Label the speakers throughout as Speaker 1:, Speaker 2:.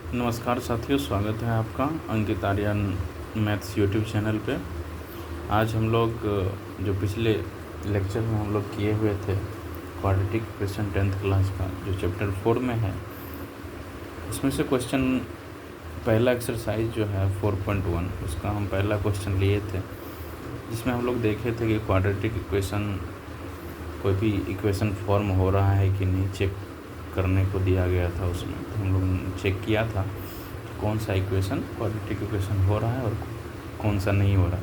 Speaker 1: नमस्कार साथियों, स्वागत है आपका अंकित आर्यन मैथ्स यूट्यूब चैनल पे। आज हम लोग जो पिछले लेक्चर में हम लोग किए हुए थे क्वाड्रेटिक इक्वेशन 10th क्लास का जो चैप्टर 4 में है, उसमें से क्वेश्चन पहला एक्सरसाइज जो है 4.1 उसका हम पहला क्वेश्चन लिए थे, जिसमें हम लोग देखे थे कि क्वाड्रेटिक इक्वेशन कोई भी इक्वेशन फॉर्म हो रहा है कि नहीं चेक करने को दिया गया था। उसमें तो हम लोग ने चेक किया था कि कौन सा इक्वेशन क्वाड्रेटिक इक्वेशन हो रहा है और कौन सा नहीं हो रहा है।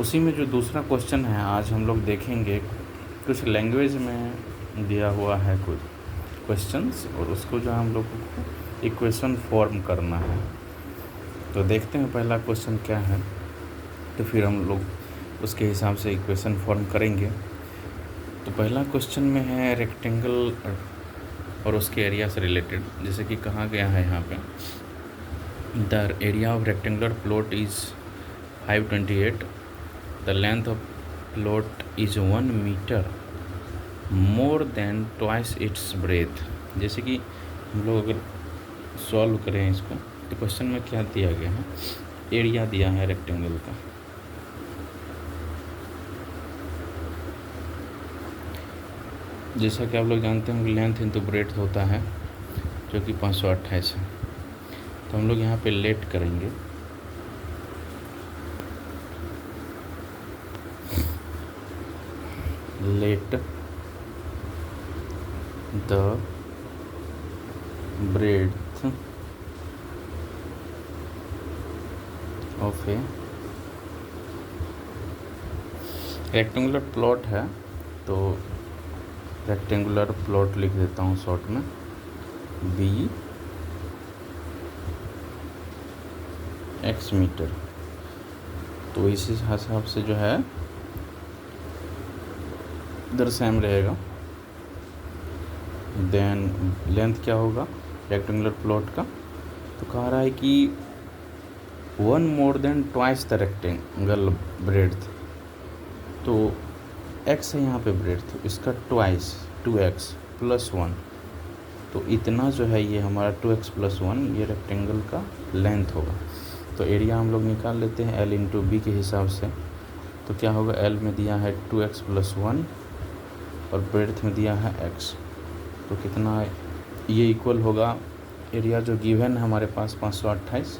Speaker 1: उसी में जो दूसरा क्वेश्चन है आज हम लोग देखेंगे, कुछ लैंग्वेज में दिया हुआ है कुछ क्वेश्चंस और उसको जो हम लोग को इक्वेशन फॉर्म करना है। तो देखते हैं पहला क्वेश्चन क्या है, तो फिर हम लोग उसके हिसाब से इक्वेशन फॉर्म करेंगे। तो पहला क्वेश्चन में है रेक्टेंगल और उसके एरिया से रिलेटेड, जैसे कि कहा गया है यहाँ पे the area of rectangular plot is 528, the length of plot is 1 metre more than twice its breadth. जैसे कि हम लोग अगर सॉल्व करें इसको तो क्वेश्चन में क्या दिया गया है, एरिया दिया है रेक्टेंगल का। जैसा कि आप लोग जानते हैं कि लेंथ इंटू ब्रेड्थ होता है जो कि 528 है। तो हम लोग यहाँ पे लेट करेंगे, let the breadth of A rectangular plot है, तो रेक्टेंगुलर प्लॉट लिख देता हूँ शॉर्ट में बी एक्स मीटर। तो इसी हिसाब से जो है इधर सेम रहेगा। देन लेंथ क्या होगा रेक्टेंगुलर प्लॉट का, तो कह रहा है कि 1 मोर than twice the rectangle breadth. तो x है यहाँ पे ब्रेड्थ, तो इसका ट्वाइस 2x प्लस 1, तो इतना जो है ये हमारा 2x प्लस 1 ये रेक्टेंगल का लेंथ होगा। तो एरिया हम लोग निकाल लेते हैं L इंटू बी के हिसाब से। तो क्या होगा, L में दिया है 2x प्लस 1 और ब्रेड्थ में दिया है x, तो कितना ये इक्वल होगा एरिया जो गिवन है हमारे पास 528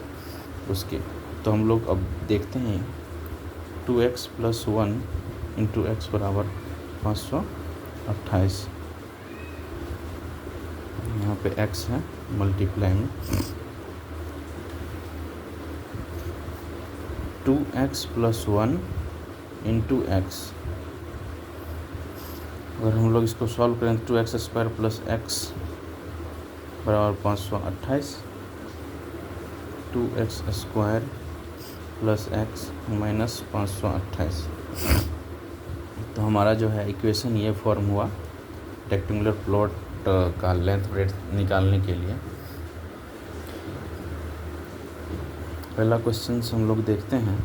Speaker 1: उसके। तो हम लोग अब देखते हैं 2x प्लस 1 इंटू एक्स बराबर 528। यहाँ पे x है मल्टीप्लाई में 2x प्लस 1 इंटू एक्स। अगर हम लोग इसको सॉल्व करें 2x स्क्वायर प्लस x बराबर 528, 2x square plus x minus 528। तो हमारा जो है इक्वेशन ये फॉर्म हुआ रेक्टेंगुलर प्लॉट का लेंथ ब्रेड्थ निकालने के लिए। पहला क्वेश्चन हम लोग देखते हैं,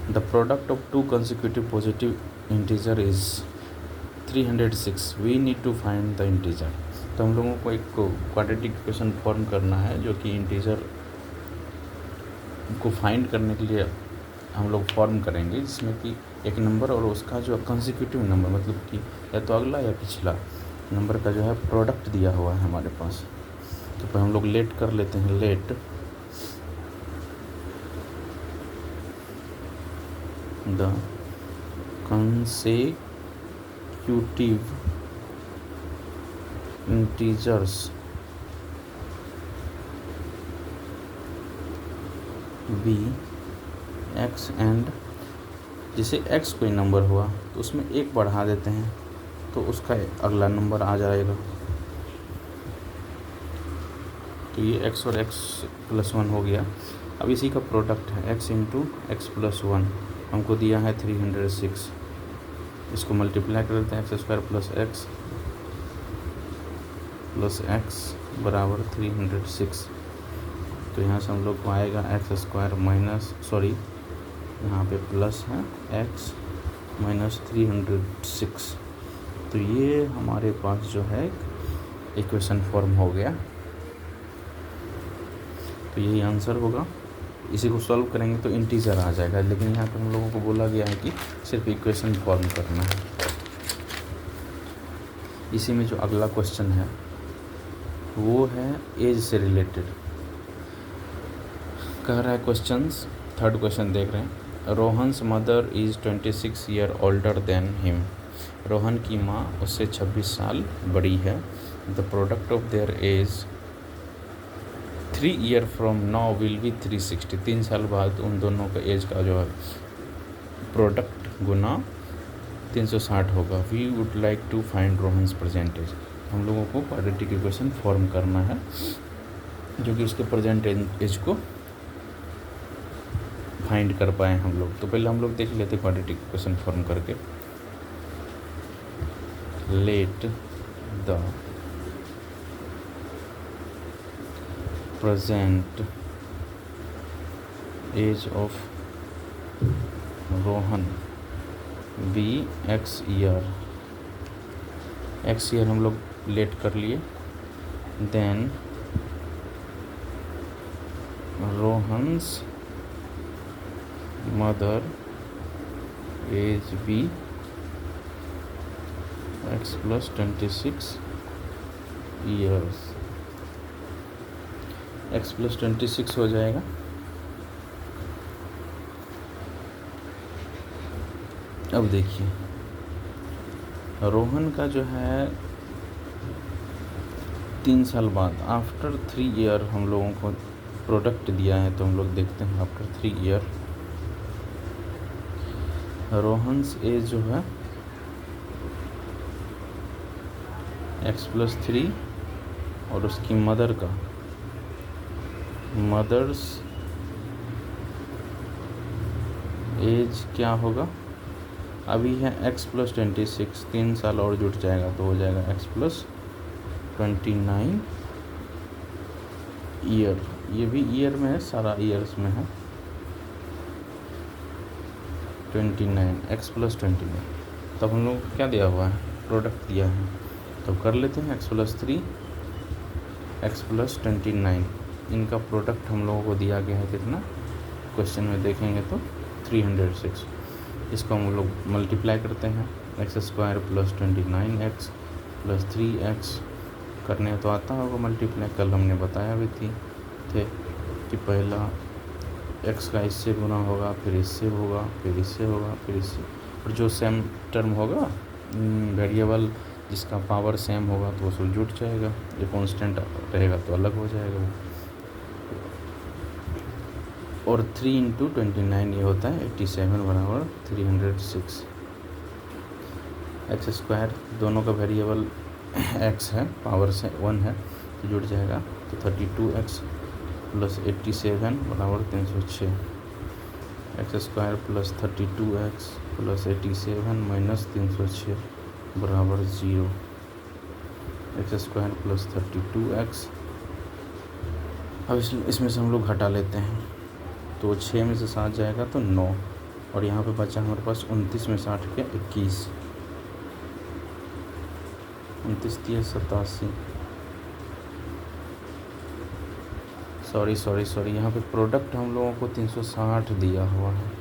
Speaker 1: the product of 2 consecutive positive integer is 306, we need to find the integer. तो हम लोगों को एक क्वाड्रेटिक इक्वेशन फॉर्म करना है जो कि इंटीजर को फाइंड करने के लिए हम लोग फॉर्म करेंगे, जिसमें कि एक नंबर और उसका जो कंसेक्यूटिव नंबर, मतलब कि या तो अगला या पिछला नंबर का जो है प्रोडक्ट दिया हुआ है हमारे पास। तो फिर हम लोग लेट कर लेते हैं, let the consecutive integers be x and, जैसे x कोई नंबर हुआ तो उसमें एक बढ़ा देते हैं तो उसका अगला नंबर आ जाएगा। तो ये x और x प्लस 1 हो गया। अब इसी का प्रोडक्ट है x इंटू एक्स प्लस 1, हमको दिया है 306। इसको मल्टीप्लाई कर देते हैं एक्स स्क्वायर प्लस एक्स बराबर 306। तो यहाँ से हम लोग को आएगा एक्स स्क्वायर माइनस यहाँ पे प्लस है x माइनस 306। तो ये हमारे पास जो है इक्वेशन फॉर्म हो गया। तो यही आंसर होगा। इसी को सॉल्व करेंगे तो इंटीजर आ जाएगा, लेकिन यहाँ पर हम लोगों को बोला गया है कि सिर्फ इक्वेशन फॉर्म करना है। इसी में जो अगला क्वेश्चन है वो है एज से रिलेटेड। कह रहा है क्वेश्चंस, थर्ड क्वेश्चन देख रहे हैं। Rohan's mother is 26 year older than him. Rohan की माँ उससे 26 साल बड़ी है। The product of their age 3 year from now will be 360। 3 साल बाद उन दोनों का एज का जो है प्रोडक्ट गुना 360 होगा। We would like to find Rohan's present age. हम लोगों को क्वाड्रेटिक इक्वेशन फॉर्म करना है जो कि उसके प्रेजेंट एज को फाइंड कर पाए हम लोग। तो पहले हम लोग देख लेते क्वाड्रेटिक इक्वेशन फॉर्म करके। Let the present age of Rohan be x year. X year हम लोग लेट कर लिए। Then Rohan's mother age be x plus 26 years. X plus 26 हो जाएगा। अब देखिए रोहन का जो है 3 साल बाद, आफ्टर 3 ईयर हम लोगों को प्रोडक्ट दिया है। तो हम लोग देखते हैं आफ्टर 3 ईयर रोहन्स एज जो है एक्स प्लस 3 और उसकी मदर का मदर्स एज क्या होगा। अभी है एक्स प्लस 26, 3 साल और जुट जाएगा तो हो जाएगा एक्स प्लस 29 ईयर। ये भी ईयर में है, सारा ईयर्स में है। 29 एक्स प्लस 29। तब हम लोग को क्या दिया हुआ है, प्रोडक्ट दिया है। तो कर लेते हैं एक्स प्लस 3 एक्स प्लस 29। इनका प्रोडक्ट हम लोगों को दिया गया है कितना, क्वेश्चन में देखेंगे तो 306। इसको हम लोग मल्टीप्लाई करते हैं। X square plus 29 x plus 3 x करने तो आता होगा मल्टीप्लाई। कल हमने बताया भी थे कि पहला एक्स का इससे गुना होगा, फिर इससे होगा, फिर इससे होगा, फिर इससे, और जो सेम टर्म होगा वेरिएबल जिसका पावर सेम होगा तो उसको जुट जाएगा। जो कांस्टेंट रहेगा तो अलग हो जाएगा वो। और 3 × 29 ये होता है 87 बराबर 306। एक्स स्क्वायर दोनों का वेरिएबल एक्स है, पावर से 1 है तो जुड़ जाएगा। तो 32x प्लस 87 बराबर 306। X square plus 32x plus 87 minus 306 बराबर 0। X square plus 32x। अब इसमें से हम लोग घटा लेते हैं तो 6 में से 7 जाएगा तो 9, और यहाँ पे बचा हमारे पास 29 में 60 के 21, 29 × 87। सॉरी यहाँ पे प्रोडक्ट हम लोगों को 360 दिया हुआ है।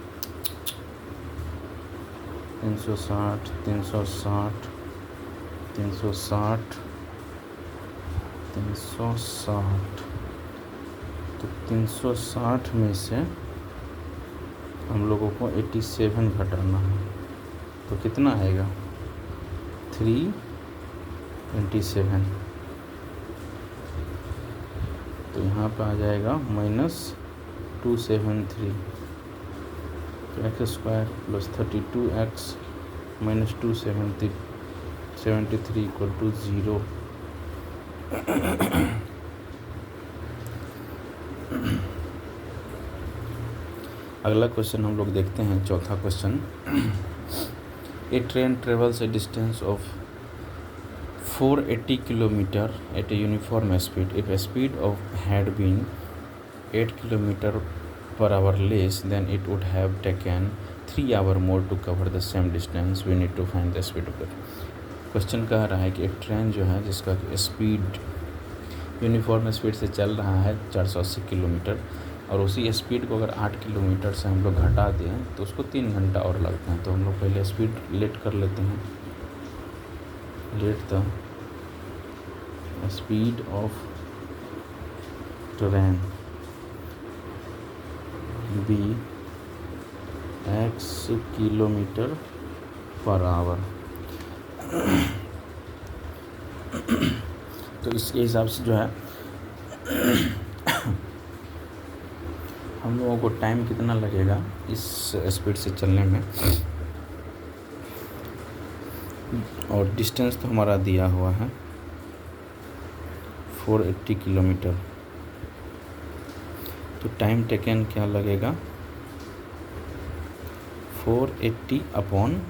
Speaker 1: 360 360 360 360। तो 360 में से हम लोगों को 87 घटाना है तो कितना आएगा 327। तो यहाँ पे आ जाएगा -273। तो x square plus 32x minus 273 equal to 0। अगला क्वेश्चन हम लोग देखते हैं, चौथा क्वेश्चन। A train travels a distance of 480 kilometre at a uniform speed. If a speed of had been 8 km/h less, then it would have taken 3 hours more to cover the same distance. We need to find the speed of it. Question कह रहा है कि एक train जो है जिसका speed uniform speed से चल रहा है 480 किलोमीटर, और उसी स्पीड को अगर 8 किलोमीटर से हम लोग घटा दें तो उसको 3 घंटा और लगता है। तो हम लोग पहले स्पीड लेट कर लेते हैं। Let the speed of train be x kilometre per hour. तो इसके हिसाब से जो है हम लोगों को टाइम कितना लगेगा इस स्पीड से चलने में, और डिस्टेंस तो हमारा दिया हुआ है 480 किलोमीटर। तो टाइम टेकन क्या लगेगा 480 अपॉन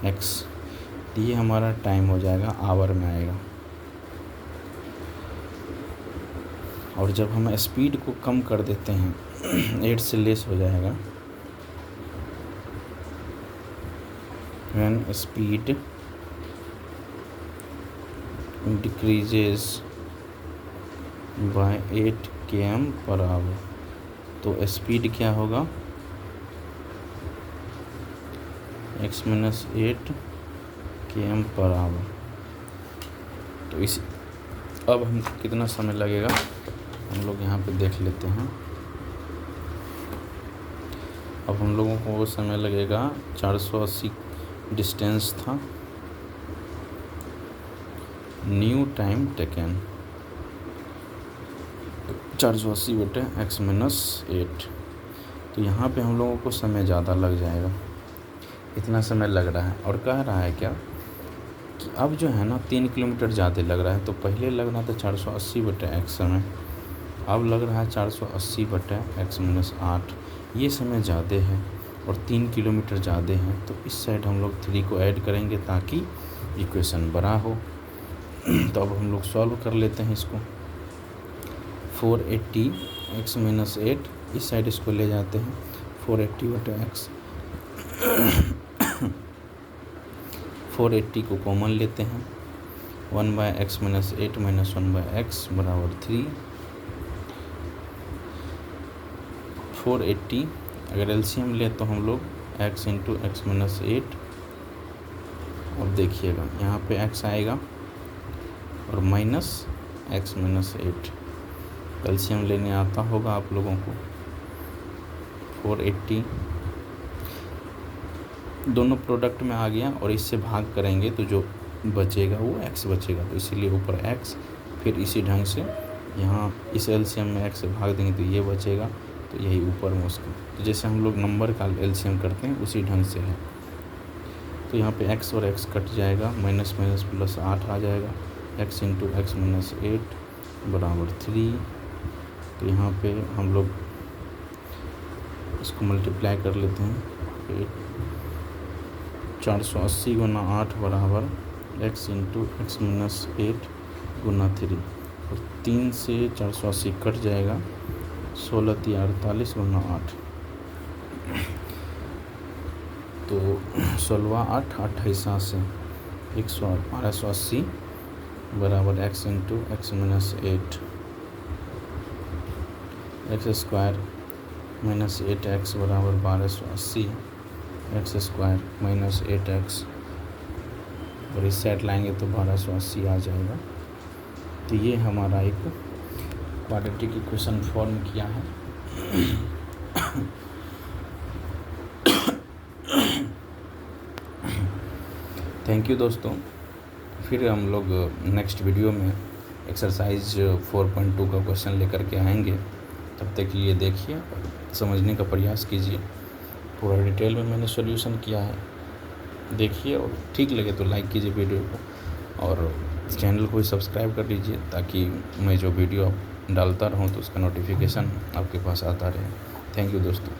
Speaker 1: x, ये हमारा टाइम हो जाएगा, आवर में आएगा। और जब हम स्पीड को कम कर देते हैं 8 से लेस हो जाएगा। when speed decreases by 8 km/h, तो स्पीड क्या होगा x-8 km/h। तो इस अब हम कितना समय लगेगा हम लोग यहाँ पे देख लेते हैं। अब हम लोगों को वो समय लगेगा 480 डिस्टेंस था, न्यू टाइम टेकन 480/x-8। तो यहाँ पे हम लोगों को समय ज़्यादा लग जाएगा, इतना समय लग रहा है। और कह रहा है क्या कि अब जो है ना 3 किलोमीटर ज़्यादा लग रहा है। तो पहले लग रहा था 480/x समय, अब लग रहा है 480/x-8। ये समय ज़्यादा है और 3 किलोमीटर ज़्यादा है। तो इस साइड हम लोग 3 को ऐड करेंगे ताकि इक्वेशन बड़ा हो। तो अब हम लोग सॉल्व कर लेते हैं इसको। 480x-8, इस साइड इसको ले जाते हैं 480/x। 480 को कॉमन लेते हैं, 1/x-8 - 1/x बराबर 3। 480 अगर एलसीएम ले तो हम लोग x × x-8, अब देखिएगा यहाँ पे x आएगा और माइनस x-8। एलसीएम लेने आता होगा आप लोगों को। 480 दोनों प्रोडक्ट में आ गया और इससे भाग करेंगे तो जो बचेगा वो x बचेगा। तो इसीलिए ऊपर x, फिर इसी ढंग से यहाँ इस एलसीएम में x से भाग देंगे तो ये बचेगा, तो यही ऊपर में उसका। तो जैसे हम लोग नंबर का एलसीएम करते हैं उसी ढंग से है। तो यहाँ पे x और x कट जाएगा, माइनस माइनस प्लस 8 आ जाएगा, x × x-8 बराबर 3। तो यहाँ पे हम लोग इसको मल्टीप्लाई कर लेते हैं। 480 × 8 बराबर x × x-8 × 3, और 3 से 480 कट जाएगा, 16×3 = 48 × 8। तो 16×8 = 28 से 1280 बराबर x × x-8, x² - 8x बराबर 1280, x² - 8x, और इस साइड लाएंगे तो 1280 आ जाएगा। तो ये हमारा एक क्वाड्रेटिक इक्वेशन फॉर्म किया है। थैंक यू दोस्तों। फिर हम लोग नेक्स्ट वीडियो में एक्सरसाइज 4.2 का क्वेश्चन लेकर के आएंगे। तब तक के लिए देखिए और समझने का प्रयास कीजिए। पूरा डिटेल में मैंने सॉल्यूशन किया है, देखिए, और ठीक लगे तो लाइक कीजिए वीडियो को, और चैनल को भी सब्सक्राइब कर लीजिए ताकि मैं जो वीडियो डालता रहूं तो उसका नोटिफिकेशन आपके पास आता रहे। थैंक यू दोस्तों।